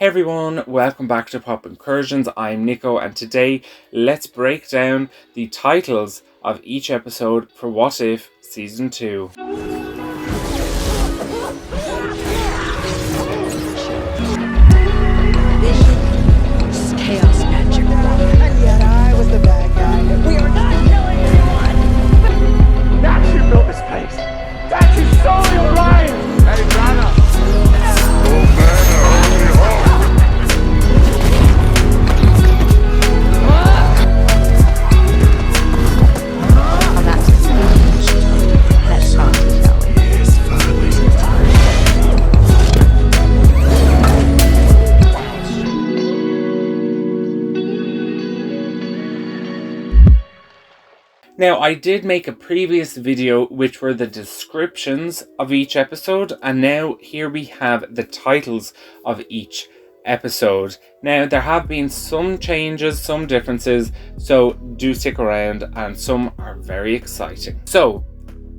Hey everyone, welcome back to Pop Incursions. I'm Nico, and today let's break down the titles of each episode for What If Season 2. Chaos magic. And yet I was the bad guy. We are not killing anyone! That's who built this place! That's who stole your life! Hey, Rana! Let's start, shall we? Now, I did make a previous video which were the descriptions of each episode, and now here we have the titles of each episode. Now, there have been some changes, some differences, so do stick around, and some are very exciting. So,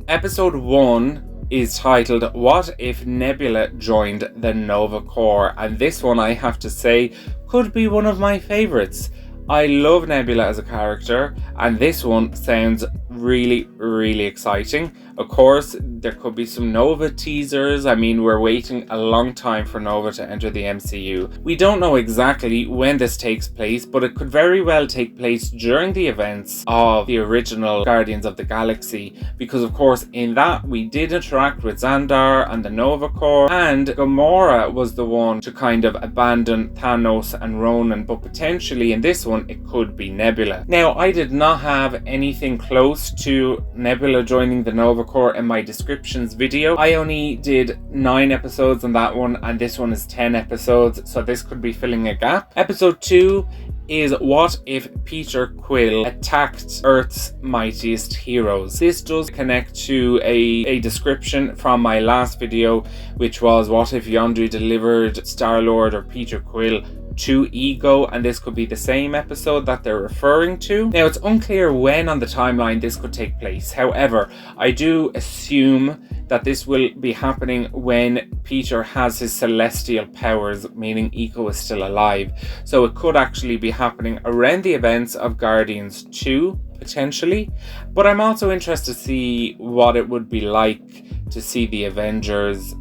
episode 1 is titled What If Nebula Joined the Nova Corps? And this one, I have to say, could be one of my favourites. I love Nebula as a character, and this one sounds really exciting. Of course, there could be some Nova teasers. I mean, we're waiting a long time for Nova to enter the MCU. We don't know exactly when this takes place, but it could very well take place during the events of the original Guardians of the Galaxy, because of course in that we did interact with Xandar and the Nova Corps, and Gamora was the one to kind of abandon Thanos and Ronan, but potentially in this one it could be Nebula. Now, I did not have anything close to Nebula joining the Nova Corps in my descriptions video. I only did 9 episodes on that one, and this one is 10 episodes, so this could be filling a gap. Episode 2 is What If Peter Quill Attacked Earth's Mightiest Heroes? This does connect to a description from my last video, which was what if Yondu delivered Starlord or Peter Quill to Ego, and this could be the same episode that they're referring to. Now, it's unclear when on the timeline this could take place. However, I do assume that this will be happening when Peter has his celestial powers, meaning Ego is still alive. So it could actually be happening around the events of Guardians 2, potentially. But I'm also interested to see what it would be like to see the Avengers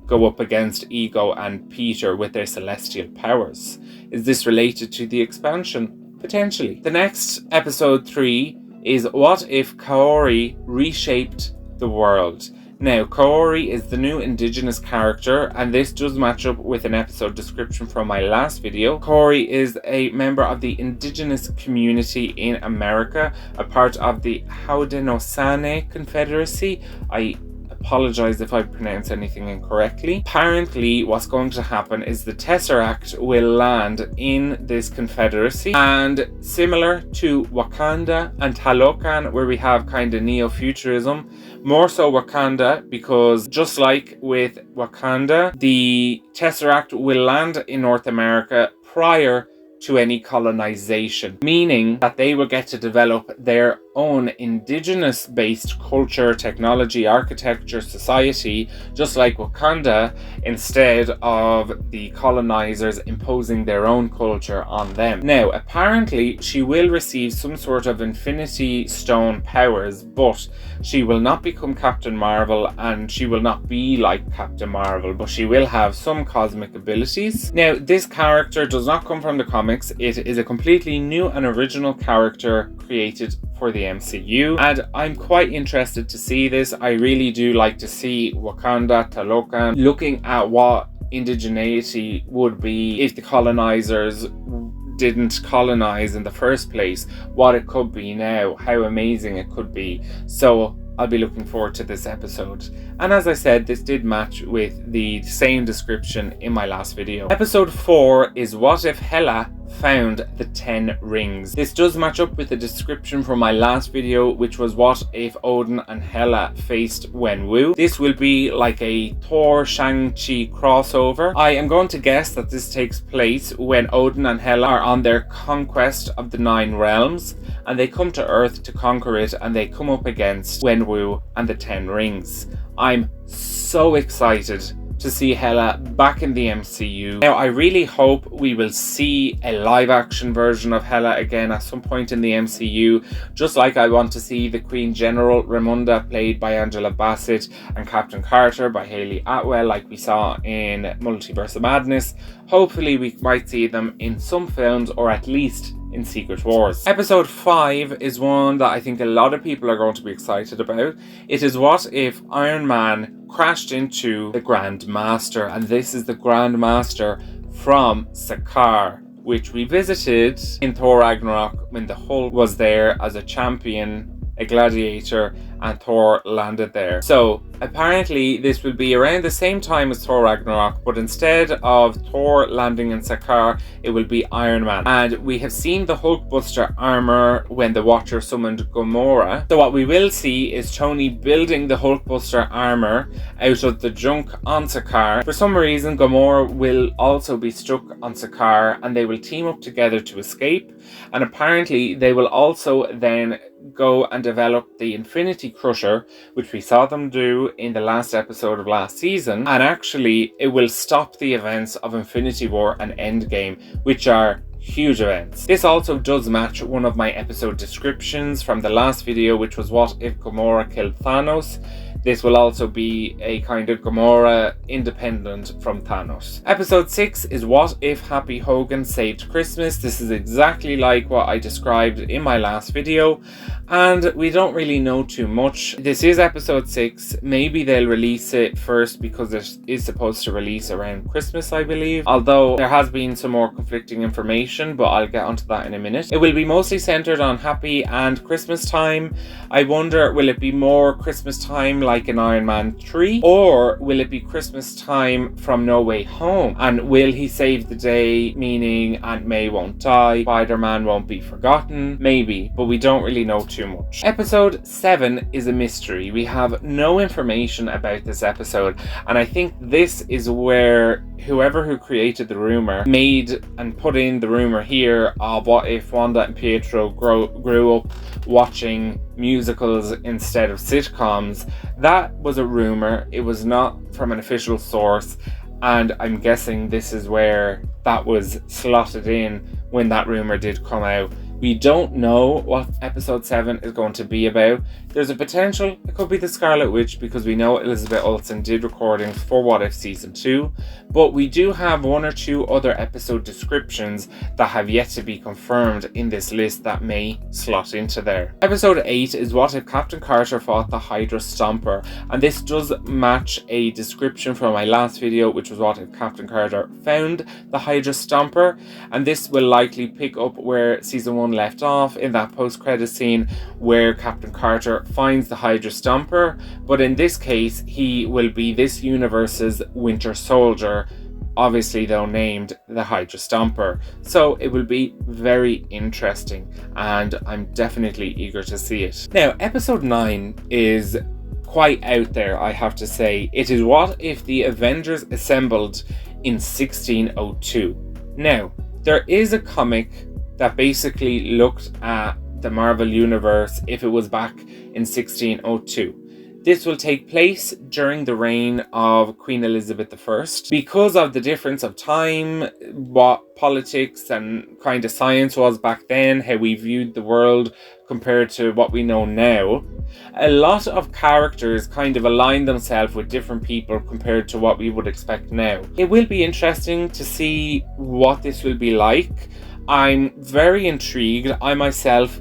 go up against Ego and Peter with their celestial powers. Is this related to the expansion? Potentially. The next, episode 3, is What If Kahhori Reshaped the World? Now, Kori is the new indigenous character, and this does match up with an episode description from my last video. Kori is a member of the indigenous community in America, a part of the Haudenosaunee Confederacy. I apologize if I pronounce anything incorrectly. Apparently, what's going to happen is the Tesseract will land in this confederacy, and similar to Wakanda and Talokan, where we have kind of neo-futurism, more so Wakanda, because just like with Wakanda, the Tesseract will land in North America prior to any colonization, meaning that they will get to develop their own indigenous based culture, technology, architecture, society, just like Wakanda, instead of the colonizers imposing their own culture on them. Now, apparently she will receive some sort of Infinity Stone powers, but she will not become Captain Marvel, and she will not be like Captain Marvel, but she will have some cosmic abilities. Now, this character does not come from the comics. It is a completely new and original character created for the MCU, and I'm quite interested to see this. I really do like to see Wakanda, Talokan, looking at what indigeneity would be if the colonizers didn't colonize in the first place, what it could be now, how amazing it could be. So I'll be looking forward to this episode. And as I said, this did match with the same description in my last video. Episode 4 is What If Hela Found the 10 Rings? This does match up with the description from my last video, which was What If Odin and Hela Faced Wenwu? This will be like a Thor Shang-Chi crossover. I am going to guess that this takes place when Odin and Hela are on their conquest of the 9 realms, and they come to Earth to conquer it, and they come up against Wenwu and the 10 Rings. I'm so excited to see Hela back in the MCU. Now, I really hope we will see a live-action version of Hela again at some point in the MCU, just like I want to see the Queen General Ramonda, played by Angela Bassett, and Captain Carter by Hayley Atwell, like we saw in Multiverse of Madness. Hopefully we might see them in some films, or at least in Secret Wars. Episode 5 is one that I think a lot of people are going to be excited about. It is what if Iron Man crashed into the Grand Master, and this is the Grand Master from Sakaar, which we visited in Thor Ragnarok when the Hulk was there as a champion, a gladiator, and Thor landed there. So apparently this will be around the same time as Thor Ragnarok, but instead of Thor landing in Sakaar, it will be Iron Man. And we have seen the Hulkbuster armor when the Watcher summoned Gamora. So what we will see is Tony building the Hulkbuster armor out of the junk on Sakaar. For some reason, Gamora will also be stuck on Sakaar, and they will team up together to escape. And apparently they will also then go and develop the Infinity Crusher, which we saw them do in the last episode of last season, and actually it will stop the events of Infinity War and Endgame, which are huge events. This also does match one of my episode descriptions from the last video, which was what if Gamora killed Thanos. This will also be a kind of Gamora independent from Thanos. Episode 6 is what if Happy Hogan saved Christmas. This is exactly like what I described in my last video, and we don't really know too much. This is episode 6. Maybe they'll release it first because it is supposed to release around Christmas, I believe. Although there has been some more conflicting information, but I'll get onto that in a minute. It will be mostly centered on Happy and Christmas time. I wonder, will it be more Christmas time like in Iron Man 3, or will it be Christmas time from No Way Home? And will he save the day, meaning Aunt May won't die, Spider-Man won't be forgotten? Maybe, but we don't really know too much. Episode 7 is a mystery. We have no information about this episode, and I think this is where whoever who created the rumor made and put in the rumor here of what if Wanda and Petro grew up watching musicals instead of sitcoms. That was a rumor. It was not from an official source, and I'm guessing this is where that was slotted in when that rumor did come out. We don't know what episode 7 is going to be about. There's a potential it could be the Scarlet Witch, because we know Elizabeth Olsen did recordings for What If Season 2, but we do have 1 or 2 other episode descriptions that have yet to be confirmed in this list that may slot into there. Episode 8 is what if Captain Carter fought the Hydra Stomper, and this does match a description from my last video, which was what if Captain Carter found the Hydra Stomper, and this will likely pick up where Season 1 left off in that post-credit scene where Captain Carter finds the Hydra Stomper, but in this case he will be this universe's Winter Soldier, obviously though named the Hydra Stomper. So it will be very interesting, and I'm definitely eager to see it. Now, episode 9 is quite out there, I have to say. It is what if the Avengers assembled in 1602. Now, there is a comic that basically looked at the Marvel Universe if it was back in 1602. This will take place during the reign of Queen Elizabeth I. Because of the difference of time, what politics and kind of science was back then, how we viewed the world compared to what we know now, a lot of characters kind of align themselves with different people compared to what we would expect now. It will be interesting to see what this will be like. I'm very intrigued. I myself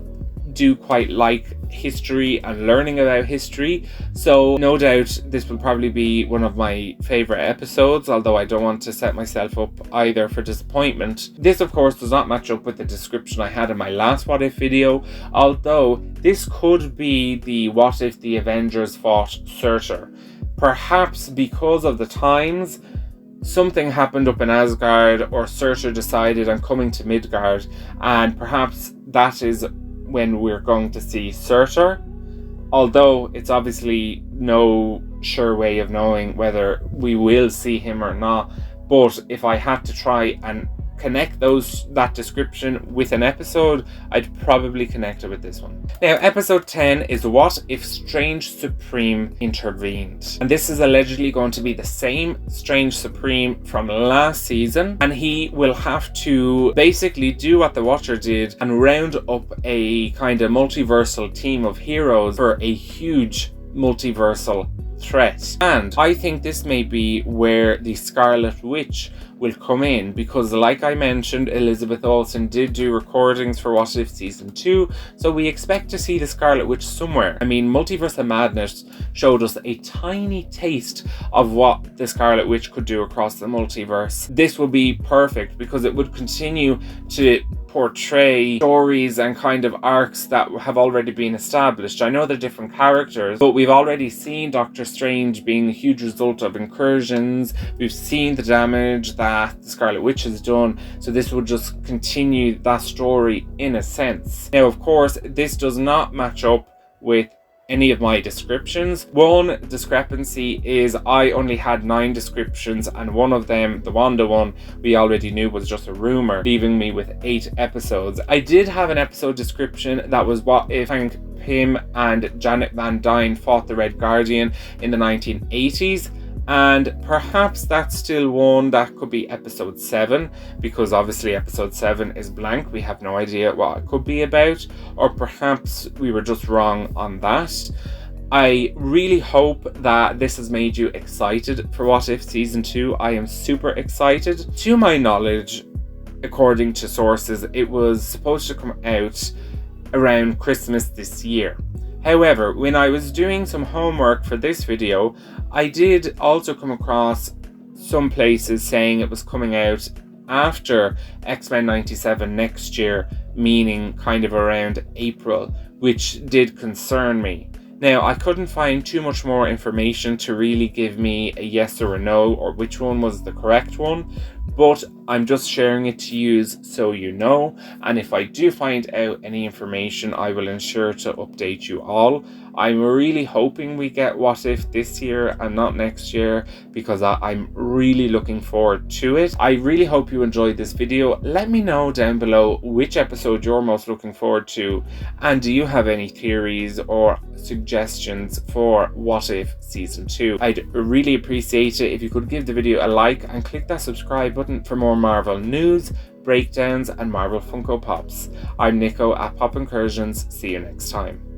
do quite like history and learning about history, so no doubt this will probably be one of my favorite episodes, although I don't want to set myself up either for disappointment. This of course does not match up with the description I had in my last What If video, although this could be the What If the Avengers fought Surtur. Perhaps because of the times, something happened up in Asgard, or Surtur decided on coming to Midgard, and perhaps that is when we're going to see Surtur, although it's obviously no sure way of knowing whether we will see him or not. But if I had to try and connect that description with an episode, I'd probably connect it with this one. Now, episode 10 is What If Strange Supreme Intervened? And this is allegedly going to be the same Strange Supreme from last season, and he will have to basically do what the Watcher did and round up a kind of multiversal team of heroes for a huge multiversal threat. And I think this may be where the Scarlet Witch will come in, because like I mentioned, Elizabeth Olsen did do recordings for What If Season 2, so we expect to see the Scarlet Witch somewhere. I mean, Multiverse of Madness showed us a tiny taste of what the Scarlet Witch could do across the multiverse. This would be perfect because it would continue to portray stories and kind of arcs that have already been established. I know they're different characters, but we've already seen Doctor Strange being a huge result of Incursions. We've seen the damage that the Scarlet Witch has done, so this would just continue that story in a sense. Now, of course, this does not match up with any of my descriptions. One discrepancy is I only had 9 descriptions, and one of them, the Wanda one, we already knew was just a rumor, leaving me with 8 episodes. I did have an episode description that was What If Hank Pym and Janet Van Dyne fought the Red Guardian in the 1980s, and perhaps that's still one that could be episode 7, because obviously episode 7 is blank. We have no idea what it could be about, or perhaps we were just wrong on that. I really hope that this has made you excited for What If Season 2. I am super excited. To my knowledge, according to sources, it was supposed to come out around Christmas this year. However, when I was doing some homework for this video, I did also come across some places saying it was coming out after X-Men 97 next year, meaning kind of around April, which did concern me. Now, I couldn't find too much more information to really give me a yes or a no, or which one was the correct one, but I'm just sharing it to you so you know, and if I do find out any information, I will ensure to update you all. I'm really hoping we get What If this year and not next year, because I'm really looking forward to it. I really hope you enjoyed this video. Let me know down below which episode you're most looking forward to, and do you have any theories or suggestions for What If Season 2. I'd really appreciate it if you could give the video a like and click that subscribe button for more Marvel news, breakdowns and Marvel Funko Pops. I'm Nico at Pop Incursions. See you next time.